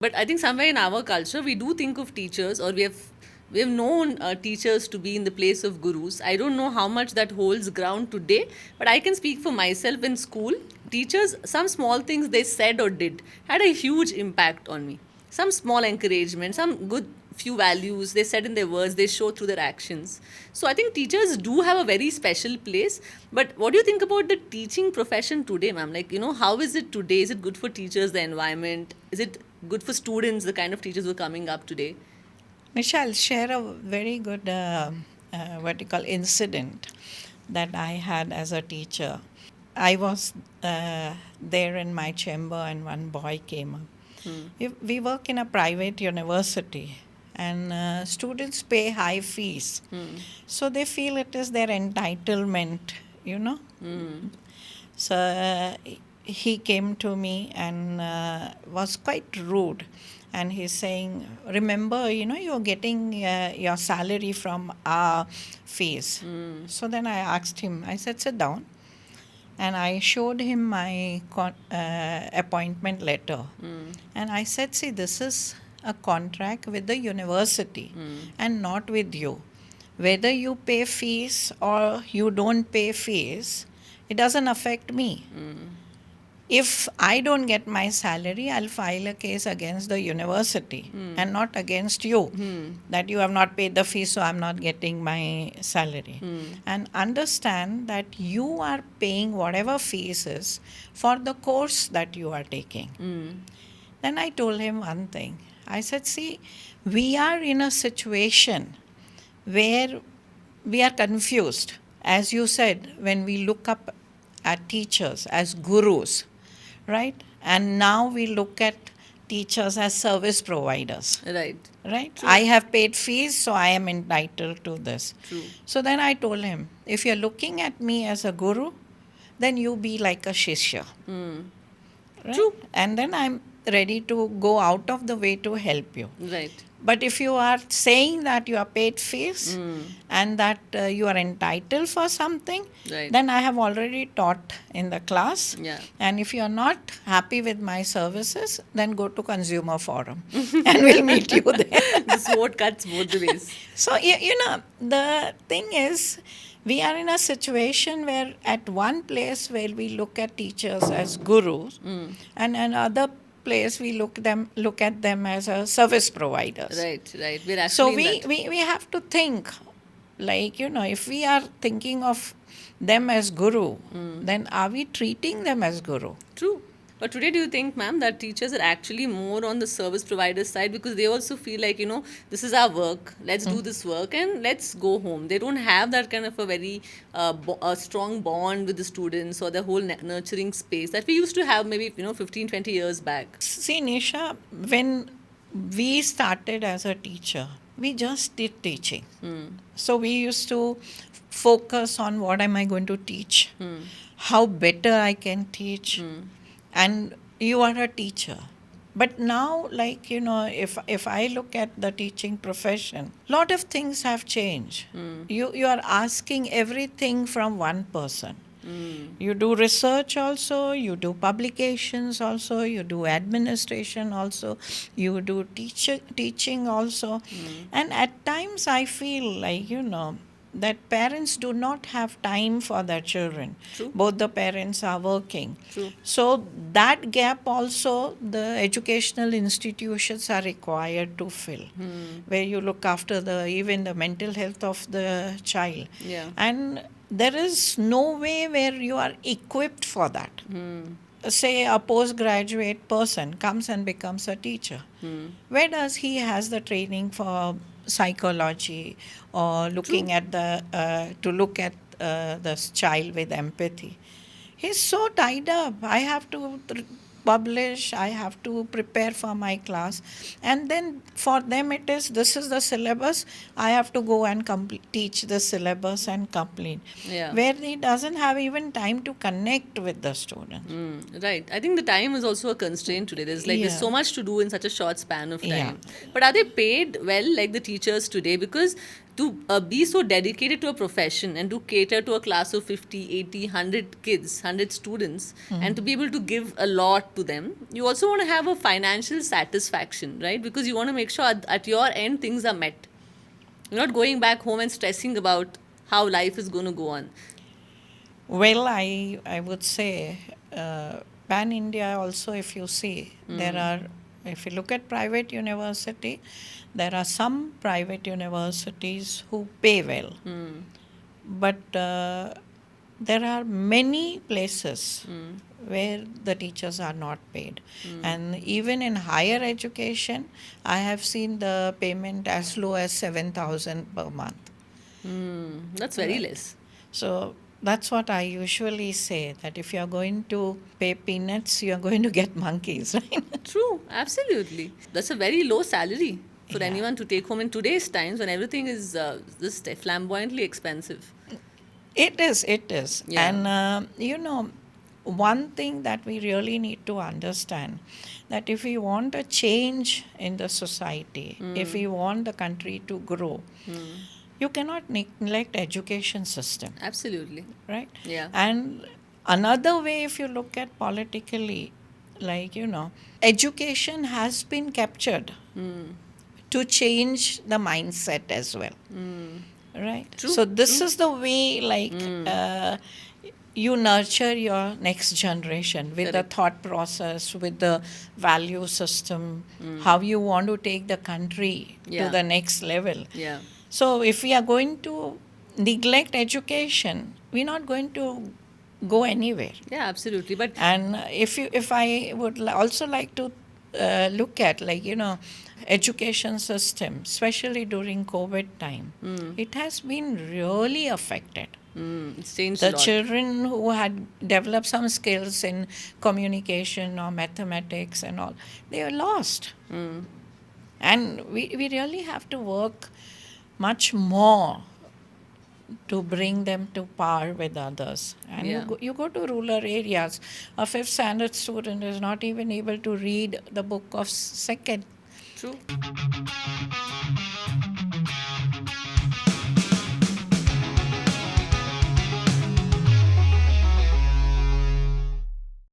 But I think somewhere in our culture, we do think of teachers, or we have known teachers to be in the place of gurus. I don't know how much that holds ground today, but I can speak for myself. In school, teachers, some small things they said or did had a huge impact on me. Some small encouragement, some good few values they said in their words, they show through their actions. So I think teachers do have a very special place. But what do you think about the teaching profession today, ma'am? Like, how is it today? Is it good for teachers, the environment? Is it good for students, the kind of teachers who are coming up today? Nisha, I'll share a very good what you call incident that I had as a teacher. I was there in my chamber, and one boy came up. We work in a private university, and students pay high fees. So they feel it is their entitlement, you know. So he came to me and was quite rude. And he's saying, remember, you're getting your salary from our fees. So then I asked him, I said, sit down. And I showed him my appointment letter. And I said, see, this is a contract with the university and not with you. Whether you pay fees or you don't pay fees, it doesn't affect me. If I don't get my salary, I'll file a case against the university and not against you, that you have not paid the fees, so I'm not getting my salary. And understand that you are paying whatever fees is for the course that you are taking. Then I told him one thing. I said, see, we are in a situation where we are confused. As you said, when we look up at teachers as gurus, right? And now we look at teachers as service providers. Right. Right? True. I have paid fees, so I am entitled to this. True. So then I told him, if you're looking at me as a guru, then you be like a shishya. Right? True. And then I'm ready to go out of the way to help you. Right. But if you are saying that you are paid fees and that you are entitled for something, Right. then I have already taught in the class. Yeah. And if you are not happy with my services, then go to Consumer Forum and we'll meet you there. The sword cuts both the ways. So, the thing is, we are in a situation where at one place where we look at teachers as gurus and another place we look at them as a service providers. Right, right. We're actually So in that. we have to think, like, if we are thinking of them as guru, then are we treating them as guru? True. But today, do you think, ma'am, that teachers are actually more on the service provider side because they also feel like, this is our work, let's do this work and let's go home. They don't have that kind of a very a strong bond with the students or the whole nurturing space that we used to have maybe, 15, 20 years back. See, Nisha, when we started as a teacher, we just did teaching. So we used to focus on what am I going to teach, how better I can teach, and you are a teacher. But now, like, if I look at the teaching profession, lot of things have changed. You are asking everything from one person. You do research also, you do publications also, you do administration also, you do teaching also. And at times I feel like, that parents do not have time for their children. True. Both the parents are working. True. So that gap also the educational institutions are required to fill, where you look after even the mental health of the child. Yeah. And there is no way where you are equipped for that. Say a postgraduate person comes and becomes a teacher. Where does he has the training for psychology or looking at to look at this child with empathy? He's so tied up. I have to publish, I have to prepare for my class. And then for them this is the syllabus, I have to go and teach the syllabus and complete. Yeah. Where he doesn't have even time to connect with the student. Right. I think the time is also a constraint today. There's so much to do in such a short span of time. Yeah. But are they paid well like the teachers today? Because to be so dedicated to a profession and to cater to a class of 50, 80, 100 kids, 100 students, and to be able to give a lot to them, you also want to have a financial satisfaction, right? Because you want to make sure at your end things are met. You're not going back home and stressing about how life is going to go on. Well, I would say pan India also, if you see, there are, if you look at private university, there are some private universities who pay well. But there are many places where the teachers are not paid. And even in higher education, I have seen the payment as low as 7,000 per month. That's very less. So that's what I usually say, that if you're going to pay peanuts, you're going to get monkeys, right? True, absolutely. That's a very low salary for Yeah. anyone to take home in today's times when everything is just flamboyantly expensive. It is, it is. Yeah. And, one thing that we really need to understand, that if we want a change in the society, if we want the country to grow, you cannot neglect education system, Absolutely. right? Yeah. And another way, if you look at politically, education has been captured to change the mindset as well. Right? True, So this is the way, you nurture your next generation with Correct. the thought process, with the value system, how you want to take the country Yeah. to the next level. Yeah. So if we are going to neglect education, we're not going to go anywhere. Yeah, absolutely. But And if I would also like to look at, education system, especially during COVID time, it has been really affected. it's changed The a lot. children who had developed some skills in communication or mathematics and all, they are lost. And we really have to work much more to bring them to par with others. And Yeah. you go to rural areas, a fifth standard student is not even able to read the book of second. True.